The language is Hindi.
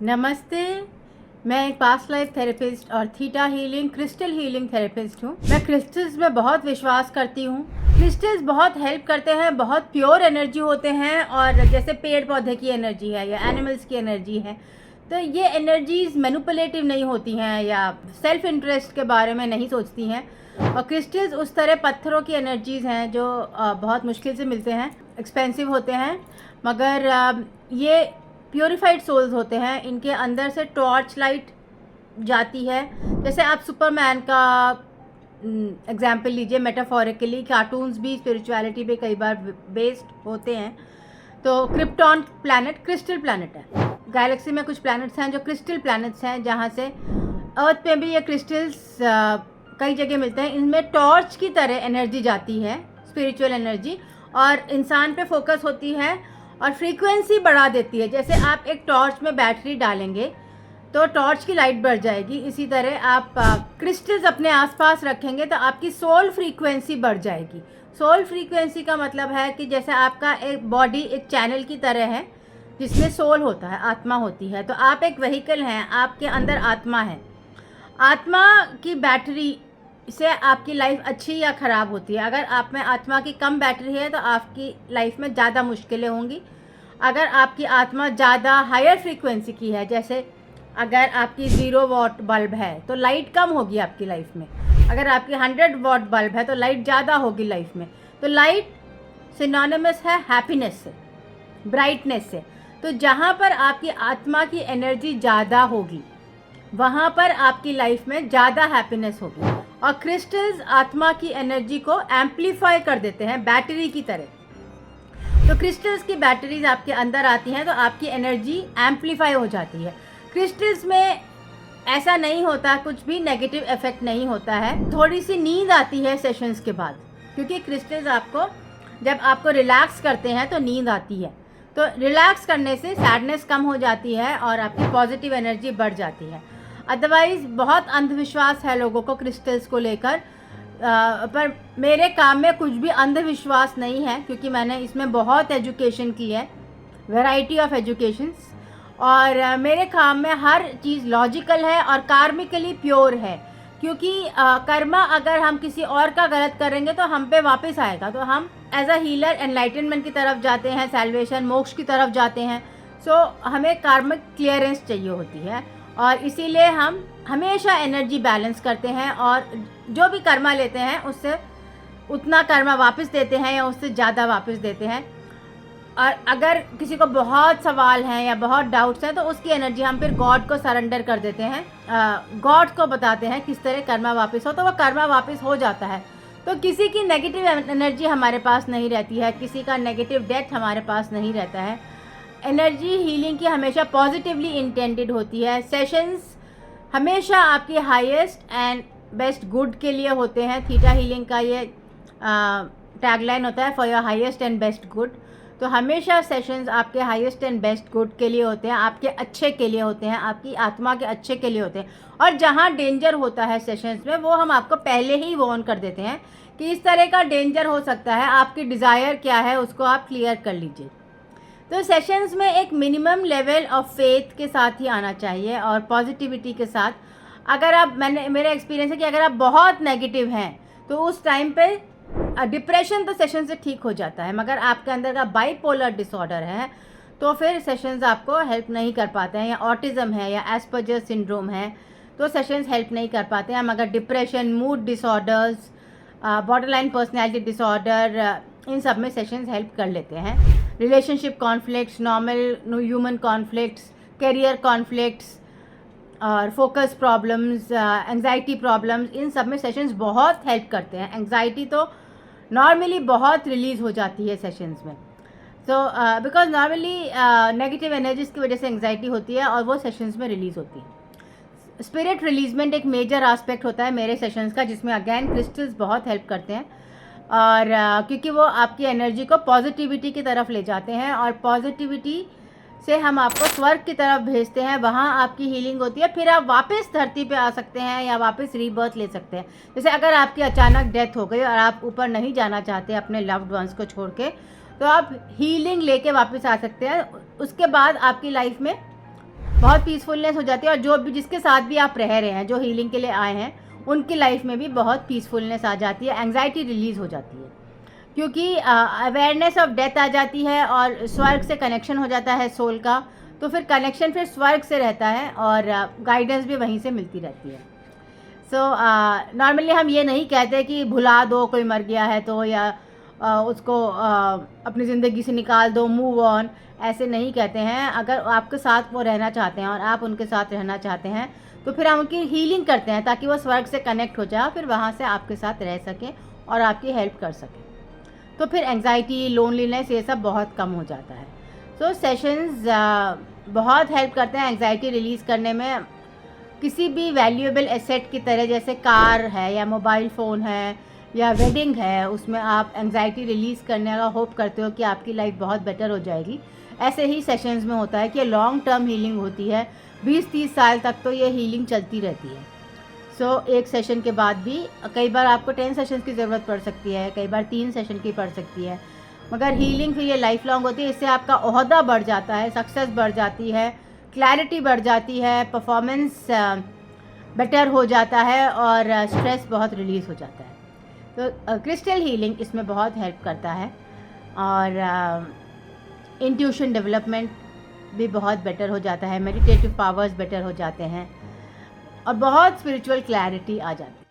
नमस्ते। मैं एक पास्ट लाइफ थेरेपिस्ट और theta healing crystal healing therapist हूँ। मैं क्रिस्टल्स में बहुत विश्वास करती हूँ। क्रिस्टल्स बहुत हेल्प करते हैं, बहुत प्योर एनर्जी होते हैं और जैसे पेड़ पौधे की एनर्जी है या एनिमल्स की एनर्जी है, तो ये एनर्जीज मैनिपुलेटिव नहीं होती हैं या सेल्फ इंटरेस्ट के बारे में नहीं सोचती हैं। और क्रिस्टल्स उस तरह पत्थरों की एनर्जीज़ हैं जो बहुत मुश्किल से मिलते हैं, एक्सपेंसिव होते हैं, मगर ये प्योरीफाइड सोल्स होते हैं। इनके अंदर से टॉर्च लाइट जाती है। जैसे आप सुपरमैन का एग्जाम्पल लीजिए, मेटाफोरिकली कार्टून्स भी स्पिरिचुअलिटी पे कई बार बेस्ड होते हैं। तो क्रिप्टॉन प्लैनेट क्रिस्टल प्लैनेट है। गैलेक्सी में कुछ प्लैनेट्स हैं जो क्रिस्टल प्लैनेट्स हैं, जहाँ से अर्थ पे भी ये क्रिस्टल्स कई जगह मिलते हैं। इनमें टॉर्च की तरह एनर्जी जाती है, स्पिरिचुअल एनर्जी, और इंसान पे फोकस होती है और फ्रीक्वेंसी बढ़ा देती है। जैसे आप एक टॉर्च में बैटरी डालेंगे तो टॉर्च की लाइट बढ़ जाएगी, इसी तरह आप क्रिस्टल्स अपने आसपास रखेंगे तो आपकी सोल फ्रीक्वेंसी बढ़ जाएगी। सोल फ्रीक्वेंसी का मतलब है कि जैसे आपका एक बॉडी एक चैनल की तरह है जिसमें सोल होता है, आत्मा होती है। तो आप एक व्हीकल हैं, आपके अंदर आत्मा है। आत्मा की बैटरी से आपकी लाइफ अच्छी या ख़राब होती है। अगर आप में आत्मा की कम बैटरी है तो आपकी लाइफ में ज़्यादा मुश्किलें होंगी। अगर आपकी आत्मा ज़्यादा हायर फ्रीक्वेंसी की है, जैसे अगर आपकी 0 वॉट बल्ब है तो लाइट कम होगी आपकी लाइफ में। अगर आपकी 100 वॉट बल्ब है तो लाइट ज़्यादा होगी लाइफ में। तो लाइट सिनोनिमस है हैप्पीनेस से, ब्राइटनेस से। तो जहाँ पर आपकी आत्मा की एनर्जी ज़्यादा होगी वहाँ पर आपकी लाइफ में ज़्यादा हैप्पीनेस होगी। और क्रिस्टल्स आत्मा की एनर्जी को एम्पलीफाई कर देते हैं बैटरी की तरह। तो क्रिस्टल्स की बैटरीज आपके अंदर आती हैं तो आपकी एनर्जी एम्पलीफाई हो जाती है। क्रिस्टल्स में ऐसा नहीं होता, कुछ भी नेगेटिव इफेक्ट नहीं होता है। थोड़ी सी नींद आती है सेशंस के बाद, क्योंकि क्रिस्टल्स आपको जब आपको रिलैक्स करते हैं तो नींद आती है। तो रिलैक्स करने से सैडनेस कम हो जाती है और आपकी पॉजिटिव एनर्जी बढ़ जाती है। अदरवाइज़ बहुत अंधविश्वास है लोगों को क्रिस्टल्स को लेकर, पर मेरे काम में कुछ भी अंधविश्वास नहीं है, क्योंकि मैंने इसमें बहुत एजुकेशन की है, वैरायटी ऑफ एजुकेशंस। और मेरे काम में हर चीज़ लॉजिकल है और कार्मिकली प्योर है। क्योंकि कर्मा अगर हम किसी और का गलत करेंगे तो हम पे वापस आएगा। तो हम एज अ हीलर एनलाइटनमेंट की तरफ जाते हैं, सैल्वेशन मोक्ष की तरफ जाते हैं। सो हमें कार्मिक क्लियरेंस चाहिए होती है और इसीलिए हम हमेशा एनर्जी बैलेंस करते हैं और जो भी कर्मा लेते हैं उससे उतना कर्मा वापस देते हैं या उससे ज़्यादा वापस देते हैं। और अगर किसी को बहुत सवाल हैं या बहुत डाउट्स हैं तो उसकी एनर्जी हम फिर गॉड को सरेंडर कर देते हैं, गॉड को बताते हैं किस तरह कर्मा वापस हो, तो वो कर्मा वापस हो जाता है। तो किसी की नेगेटिव एनर्जी हमारे पास नहीं रहती है, किसी का नेगेटिव डेथ हमारे पास नहीं रहता है। एनर्जी हीलिंग की हमेशा पॉजिटिवली इंटेंडेड होती है। सेशंस हमेशा आपके हाईएस्ट एंड बेस्ट गुड के लिए होते हैं। थीटा हीलिंग का ये टैगलाइन होता है, for your highest and best good. तो हमेशा सेशंस आपके हाईएस्ट एंड बेस्ट गुड के लिए होते हैं, आपके अच्छे के लिए होते हैं, आपकी आत्मा के अच्छे के लिए होते हैं। और जहाँ डेंजर होता है सेशंस में, वो हम आपको पहले ही वार्न कर देते हैं कि इस तरह का डेंजर हो सकता है, आपकी डिज़ायर क्या है उसको आप क्लियर कर लीजिए। तो सेशंस में एक मिनिमम लेवल ऑफ फेथ के साथ ही आना चाहिए और पॉजिटिविटी के साथ। अगर आप मेरा एक्सपीरियंस है कि अगर आप बहुत नेगेटिव हैं तो उस टाइम पे डिप्रेशन तो सेशन से ठीक हो जाता है, मगर आपके अंदर का बाइपोलर डिसऑर्डर है तो फिर सेशंस आपको हेल्प नहीं कर पाते हैं, या ऑटिज़म है या एस्पर्जर सिंड्रोम है तो सेशंस हेल्प नहीं कर पाते हैं। मगर depression, mood disorders, borderline personality disorder, इन सब में सेशंस हेल्प कर लेते हैं। Relationship conflicts, normal human conflicts, career conflicts और फोकस प्रॉब्लम्स, एंजाइटी प्रॉब्लम्स, इन सब में सेशंस बहुत हेल्प करते हैं। एंजाइटी तो नॉर्मली बहुत रिलीज़ हो जाती है सेशंस में। So because normally negative energies की वजह से एंजाइटी होती है और वो सेशंस में रिलीज़ होती है। स्पिरिट रिलीजमेंट एक मेजर आस्पेक्ट होता है मेरे सेशंस का, जिसमें अगेन क्रिस्टल्स बहुत हेल्प करते हैं। और क्योंकि वो आपकी एनर्जी को पॉजिटिविटी की तरफ ले जाते हैं और पॉजिटिविटी से हम आपको स्वर्ग की तरफ भेजते हैं, वहाँ आपकी हीलिंग होती है। फिर आप वापस धरती पे आ सकते हैं या वापस रीबर्थ ले सकते हैं। जैसे अगर आपकी अचानक डेथ हो गई और आप ऊपर नहीं जाना चाहते अपने लव्ड वंस को छोड़ के, तो आप हीलिंग लेके वापस आ सकते हैं। उसके बाद आपकी लाइफ में बहुत पीसफुलनेस हो जाती है, और जो भी जिसके साथ भी आप रह रहे हैं, जो हीलिंग के लिए आए हैं, उनकी लाइफ में भी बहुत पीसफुलनेस आ जाती है, एंग्जाइटी रिलीज़ हो जाती है, क्योंकि अवेयरनेस ऑफ डेथ आ जाती है और स्वर्ग से कनेक्शन हो जाता है सोल का, तो फिर कनेक्शन फिर स्वर्ग से रहता है और गाइडेंस भी वहीं से मिलती रहती है। सो नॉर्मली हम ये नहीं कहते कि भुला दो कोई मर गया है तो, या उसको अपनी ज़िंदगी से निकाल दो, मूव ऑन, ऐसे नहीं कहते हैं। अगर आपके साथ वो रहना चाहते हैं और आप उनके साथ रहना चाहते हैं, तो फिर हम उनकी हीलिंग करते हैं ताकि वो स्वर्ग से कनेक्ट हो जाए, फिर वहाँ से आपके साथ रह सकें और आपकी हेल्प कर सकें। तो फिर एंग्जाइटी, लोनलीनेस, ये सब बहुत कम हो जाता है। सो सेशंस बहुत हेल्प करते हैं एंग्जाइटी रिलीज़ करने में। किसी भी वैल्यूएबल एसेट की तरह, जैसे कार है या मोबाइल फ़ोन है या वेडिंग है, उसमें आप एंग्जाइटी रिलीज़ करने का होप करते हो कि आपकी लाइफ बहुत बेटर हो जाएगी। ऐसे ही सेशंस में होता है कि लॉन्ग टर्म हीलिंग होती है, 20-30 साल तक तो ये हीलिंग चलती रहती है। सो एक सेशन के बाद भी कई बार आपको 10 सेशंस की ज़रूरत पड़ सकती है, कई बार 3 सेशन की पड़ सकती है, मगर हीलिंग फिर ये लाइफ लॉन्ग होती है। इससे आपका ओहदा बढ़ जाता है, सक्सेस बढ़ जाती है, क्लैरिटी बढ़ जाती है, परफॉर्मेंस बेटर हो जाता है और स्ट्रेस बहुत रिलीज़ हो जाता है। तो क्रिस्टल हीलिंग इसमें बहुत हेल्प करता है, और इंट्यूशन डेवलपमेंट भी बहुत बेटर हो जाता है, मेडिटेटिव पावर्स बेटर हो जाते हैं और बहुत स्पिरिचुअल क्लैरिटी आ जाती है।